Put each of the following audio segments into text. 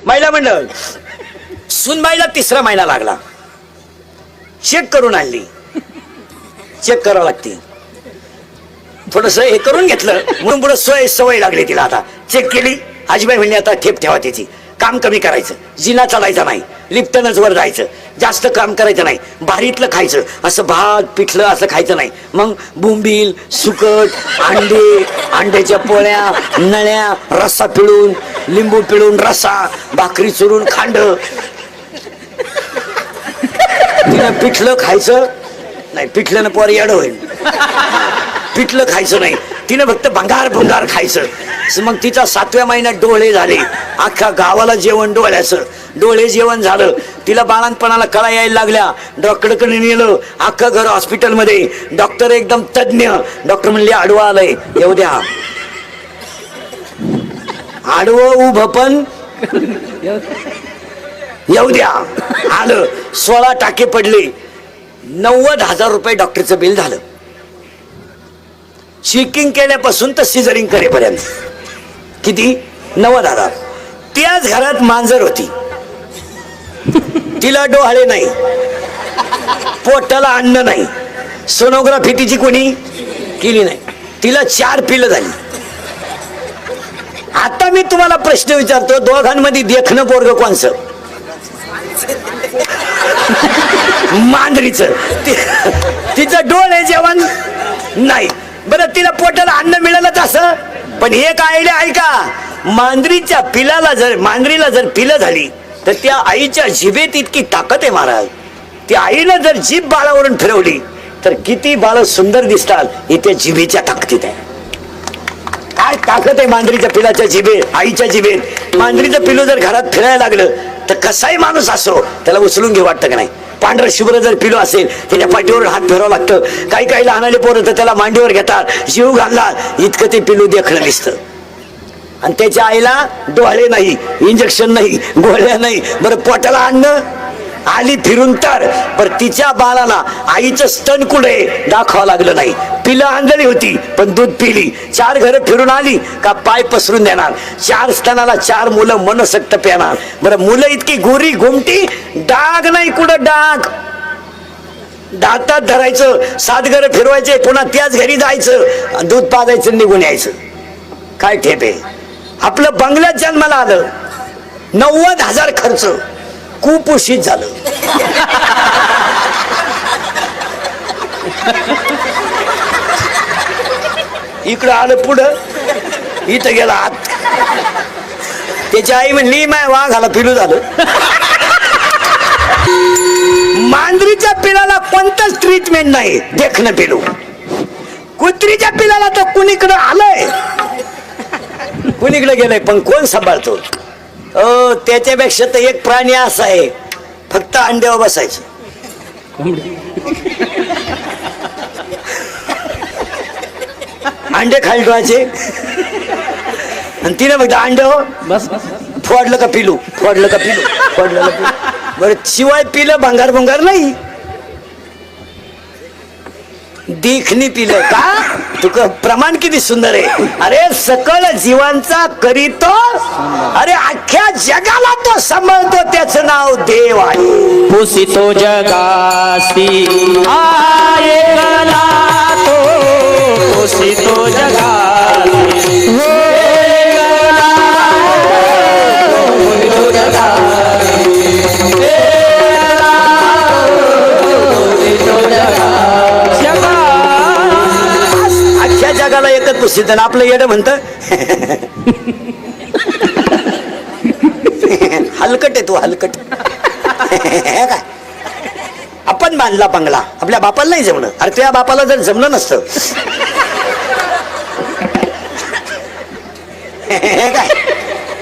महिला मंडळ सुनबाईला 3रा महिना लागला, चेक करून आणली, चेक करावं लागते, थोडस हे करून घेतलं म्हणून पुढे सवय लागली तिला. आता चेक केली, आजीबाई म्हणली आता ठेप ठेवा त्याची, काम कमी करायचं, जिना चढायचा नाही, लिफ्टनच वर जायचं, जास्त काम करायचं नाही, भारीतलं खायचं, असं भात पिठलं असं खायचं नाही. मग बोंबील, सुकट, अंडे, अंड्याच्या पोळ्या, नळ्या, रस्सा पिळून, लिंबू पिळून रस्सा, भाकरी चुरून खांड. तिनं पिठलं खायचं नाही, पिठल्यानं पोर येडं होईल, पिठलं खायचं नाही, तिनं फक्त भंगार भंगार खायचं. मग तिचा 7व्या महिन्यात डोळे झाले, अख्ख्या गावाला जेवण डोळ्याचं, डोळे जेवण झालं. तिला बाळांपणाला कळा यायला लागल्या, डॉक्टरकडे नेलं, अख्खं घर हॉस्पिटलमध्ये, डॉक्टर एकदम तज्ञ, डॉक्टर म्हणले आडवं आलंय, येऊ द्या. आडवं उभं पण येऊ द्या. आलं, 16 टाके पडले, 90,000 रुपये डॉक्टरचं बिल झालं. चेकिंग केल्यापासून तर सिझरिंग करेपर्यंत किती? 90,000. त्याच घरात मांजर होती, तिला डोहाळे नाही, पोटाला अन्न नाही, सोनोग्राफी तिची कोणी केली नाही, तिला 4 पिलं झाली. आता मी तुम्हाला प्रश्न विचारतो, दोघांमध्ये देखणं पोरग कोणचं? मांजरीचं. तिचं डोळे जेवण नाही, बरं तिला पोटाला अन्न मिळालंच असं. पण एक आयडिया ऐका, मांजरीच्या पिलाला जर, मांजरीला जर पिलं झाली तर त्या आईच्या जिभेत इतकी ताकद आहे महाराज. त्या आईनं जर जीभ बाळावरून फिरवली तर किती बाळ सुंदर दिसतात, हे त्या जिभेच्या ताकदीत आहे. काय ताकद आहे मांजरीच्या पिलाच्या जिभेत, आईच्या जिभेत. मांजरीचं पिलू जर घरात फिरायला लागलं तर कसाही माणूस असो त्याला उचलून घेऊ वाटतं का नाही? पांढरं शुभ्र जर पिलो असेल त्याच्या पाठीवर हात फिरावं लागतं. काही लहानाले पोरं तर त्याला मांडीवर घेतात, जीव घालतात, इतकं ते पिलू देखणं दिसतं. आणि त्याच्या आईला डोळे नाही, इंजेक्शन नाही, गोळ्या नाही, बरं पोटाला अन्न आली फिरून तर. पण तिच्या बाळाला आईचं स्तन कुठे दाखवावं लागलं नाही. पिलं आंधळी होती पण दूध पिली, 4 घरं फिरून आली का पाय पसरून देणार, 4 स्तनाला 4 मुलं मनसक्त पेणार. बरं मुलं इतकी गोरी गोमटी, डाग नाही कुठं डाग, दातात धरायचं, 7 घरं फिरवायचे, पुन्हा त्याच घरी जायचं, दूध पाजायचं, निघून यायचं. काय ठेप आहे. आपलं बंगल्यात जन्माला आलं, 90,000 खर्च, कुपोषित झालं. इकडं आलं पुढं, इथं गेला आत. त्याची आई म्हणली माय वाघाला पिलू झालं. मांजरीच्या पिलाला कोणतंच ट्रीटमेंट नाही, देखणं पिलू. कुत्रीच्या पिलाला तर कुणीकडं आलंय, कुणीकडे गेलंय, पण कोण सांभाळतो? त्याच्यापेक्षा तर एक प्राणी असा आहे, फक्त अंड्यावर बसायचं. अंडे खाली ठेवायचे आणि तिने फक्त अंड्यावर बस. फोडलं का पिलू, फोडलं का पिलू, फोडलं का पिलू. बरं शिवाय पिलं भंगार भंगार नाही, देखणी पिलं का? तुका प्रमाण किती सुंदर आहे. अरे सकल जीवांचा करीतो, अरे अख्ख्या जगाला तो सांभाळतो, त्याचं नाव देव आहे. पुसितो जगासी आयला तो, पुसितो जगासी जगाला एकच पुसित, आपलं येडं म्हणत हलकट आहे तू, हलकट. काय आपण बांधला बंगला, आपल्या बापाला नाही जमलं. अरे तुझ्या बापाला जर जमलं नसतं काय,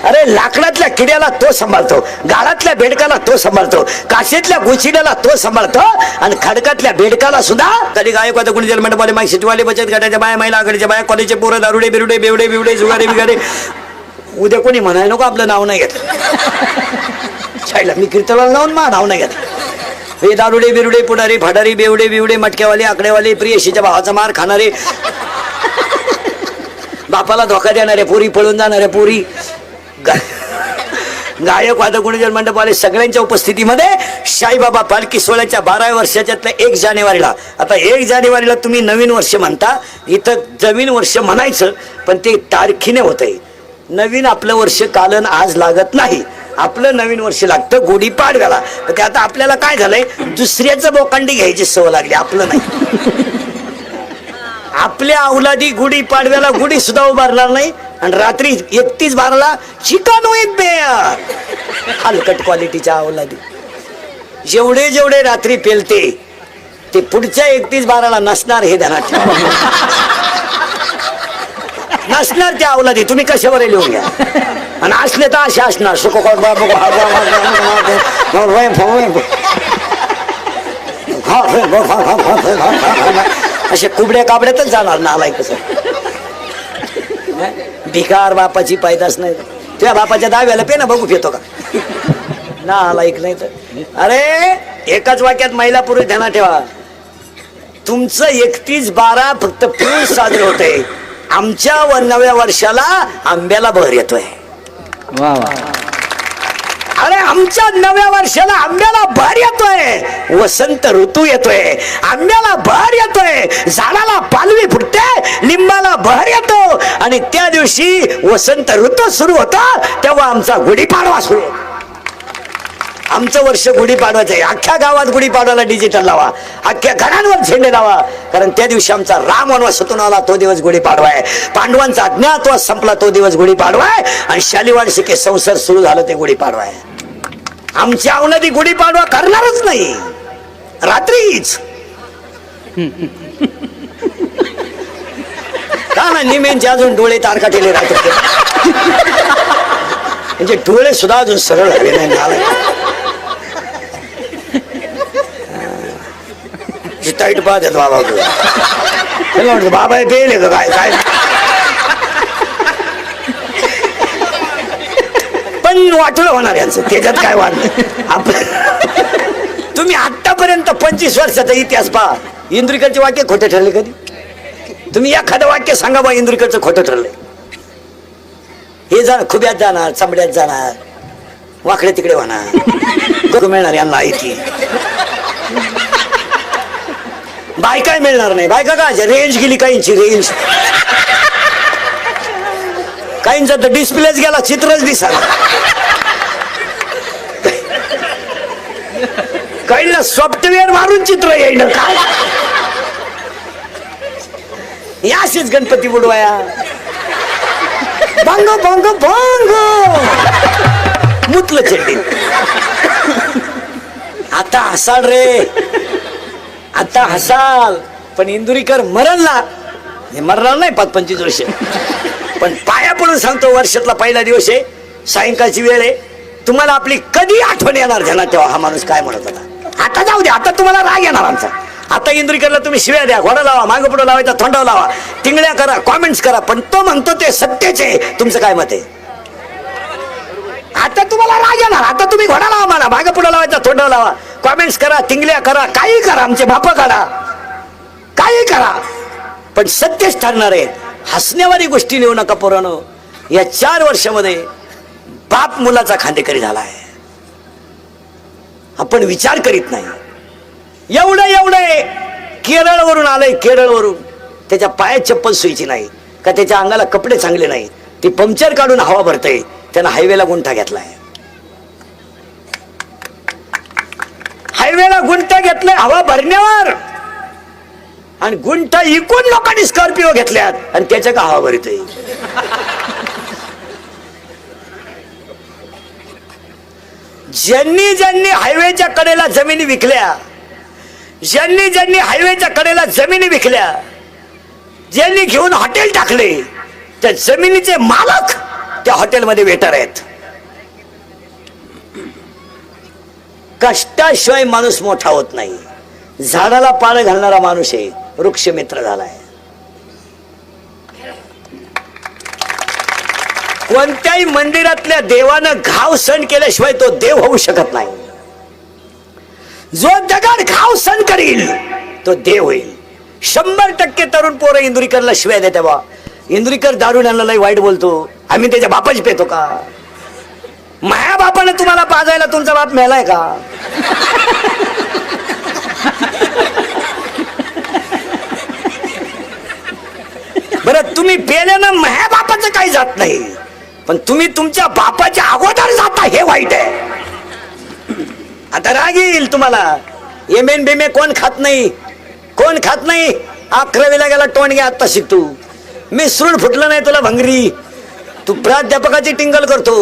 अरे लाकडातल्या किड्याला तो सांभाळतो, गाळातल्या बेडकाला तो सांभाळतो, काशीतल्या गुचिड्याला तो सांभाळतो, आणि खडकातल्या बेडकाला सुद्धा. कधी गायक कुणी जन्मंडपाले माई शेतीवाले बचत गटाच्या बाया, महिला आघाडीच्या बाया, कॉलेजचे पोरं, दारुडे बिरुडे बेवडे बिवडे जुगारे बिगारे. उद्या कोणी म्हणाय नको आपलं नाव नाही घेतलं, छायला मी कीर्तनाला लावून मा नाव नाही घेतलं. हे दारुडे बिरुडे पुढारी फाडारी बेवडे बिवडे मटक्यावाले आकडेवाले प्रियशीच्या भावाचा मार खाणारे, बापाला धोका देणारे पोरी, पळून जाणाऱ्या पोरी, गायक वादक गुणजन मंडपवाले सगळ्यांच्या उपस्थितीमध्ये साईबाबा पालखी सोहळ्याच्या 12व्या वर्षाच्यातल्या 1 जानेवारीला, आता 1 जानेवारीला तुम्ही नवीन वर्ष म्हणता, इथं नवीन वर्ष म्हणायचं पण ते तारखीने होतंय. नवीन आपलं वर्ष कालन आज लागत नाही, आपलं नवीन वर्ष लागतं गुढीपाडव्याला. ते आता आपल्याला काय झालंय, दुसऱ्याचं बोकांडी घ्यायची सवय लागली, आपलं नाही. आपल्या अवलादी गुढी पाडव्याला गुढी सुद्धा उभारणार नाही आणि रात्री 31/12ला चिकन विथ बेअर. हलकट क्वालिटीच्या अवलादी जेवढे जेवढे रात्री पेलते ते पुढच्या 31/12ला नसणार, हे ध्यानात ठेवा. नसणार त्या अवलादी, तुम्ही कशावर लिहून घ्या. आणि असले तर असे असणार सुख असे कुबड्या काबड्यातच जाणार नालाय. कसं भिकार बापाची पायदास नाही. तुझ्या बापाच्या दाव्याला पे ना बघू येतो का नालायक नाही तर. अरे एकाच वाक्यात महिला पुरुष ध्यानात ठेवा. तुमचं 31/12 फक्त पिऊन साजरे होते, आमच्या नव्या वर्षाला आंब्याला बहर येतोय. वा वा. अरे आमच्या नव्या वर्षाला आंब्याला बहर येतोय, वसंत ऋतू येतोय, आंब्याला बहर येतोय, झाडाला पालवी फुटते, लिंबाला बहर येतो आणि त्या दिवशी वसंत ऋतू सुरू होता तेव्हा आमचा गुढीपाडवा सुरू. आमचं वर्ष गुढीपाडवाचं आहे. अख्ख्या गावात गुढीपाडवाला डिजिटल लावा, अख्ख्या घरांवर झेंडे लावा, कारण त्या दिवशी आमचा राम वनवासातून आला तो दिवस गुढीपाडवा आहे. पांडवांचा अज्ञातवास संपला तो दिवस गुढीपाडवा आहे आणि शालिवाड शिके संसार सुरू झालं ते गुढीपाडवा आहे. आमची अवनदी गुढीपाडवा करणारच नाही, रात्रीच. का ना निमेंचे अजून डोळे तारकाटेले राहतात, म्हणजे डोळे सुद्धा अजून सरळ झाले नाही. टाईट पाहत बाबा, बाबा पेले का काय काय. पण वाटलं होणार यांचं, त्याच्यात काय वाटलं. तुम्ही आतापर्यंत 25 वर्षाचा इतिहास पहा, इंद्रिकडचे वाक्य खोटे ठरले कधी? तुम्ही एखादं वाक्य सांगा बा इंद्रिकडचं खोटं ठरलंय. हे जाणार खुब्यात जाणार, चमड्यात जाणार, वाकडे तिकडे होणार, मिळणार यांना ऐकी. बायका मिळणार नाही. बायका का रेंज गेली, काहींची रेंज, काहींचा तर डिस्प्लेच गेला, चित्रच दिसायला, काहींना सॉफ्टवेअर मारून चित्र येईल. काय याशीच गणपती बुडवाया, भांग भांग भांग मुतलं चड्डी. आता हसाल रे, आता हसाल, पण इंदुरीकर मरण ना, हे मरणार नाही 25 वर्ष. पण पाया पडून सांगतो, वर्षातला पहिला दिवस आहे, सायंकाळची वेळ आहे, तुम्हाला आपली कधी आठवण येणार ध्यानात ठेवा. हा माणूस काय म्हणत होता, आता जाऊ दे, आता तुम्हाला राग येणार आमचा. आता इंदुरीकरला तुम्ही शिव्या द्या, घोडा लावा, मागं पुढं लावायचा, थोंडाव लावा, टिंगड्या करा, कॉमेंट्स करा, पण तो म्हणतो ते सत्यच आहे. तुमचं काय मत आहे? आता तुम्हाला राग येणार, आता तुम्ही घोडा लावा, मला मागं पुढं लावायचा, थोंडाव लावा, कॉमेंट्स करा, टिंगल्या करा, काही करा, आमचे बापा काढा, काही करा, पण सत्यच ठरणार आहे. हसण्यावारी गोष्टी लिहू नका पोरांनो. या 4 वर्षामध्ये बाप मुलाचा खांदेकरी झाला आहे. आपण विचार करीत नाही. एवढे केरळवरून आलंय, केरळवरून, त्याच्या पायात चप्पल सुईची नाही का, त्याच्या अंगाला कपडे चांगले नाही, ती पंक्चर काढून हवा भरतय, त्यानं हायवेला गुंठा घेतलाय. हायवेला गुंठा घेतलाय हवा भरण्यावर, आणि गुंठा इकून लोकांनी स्कॉर्पिओ घेतल्यात आणि त्याच्या का हवा भरतय. ज्यांनी ज्यांनी हायवेच्या कडेला जमिनी विकल्या, ज्यांनी ज्यांनी हायवेच्या कडेला जमिनी विकल्या, ज्यांनी घेऊन हॉटेल टाकले, त्या जमिनीचे मालक त्या हॉटेलमध्ये वेटर आहेत. कष्टाशिवाय माणूस मोठा होत नाही. झाडाला पानं घालणारा माणूस आहे, वृक्ष मित्र झालाय. कोणत्याही मंदिरातल्या देवानं घाव सण केल्याशिवाय तो देव होऊ शकत नाही. जो दगड घाव सण करील तो देव होईल. 100% तरुण पोरं इंदुरीकरला शिवाय देते बा. इंदुरीकर दारू आणला लय वाईट बोलतो, आम्ही त्याच्या बापाची पेतो का? माया बापाने तुम्हाला पाजायला तुमचा बाप मेलाय का? बरं तुम्ही पेल्यानं माया बापाचं काही जात नाही, पण तुम्ही तुमच्या बापाच्या अगोदर जाता हे वाईट आहे. आता राग येईल तुम्हाला. एमेन बेमे कोण खात नाही, कोण खात नाही. 11वीला गेला टोणगे आता शिकतो. मी सूड फुटलं नाही तुला भंगरी. तू प्राध्यापकाची टिंगल करतो.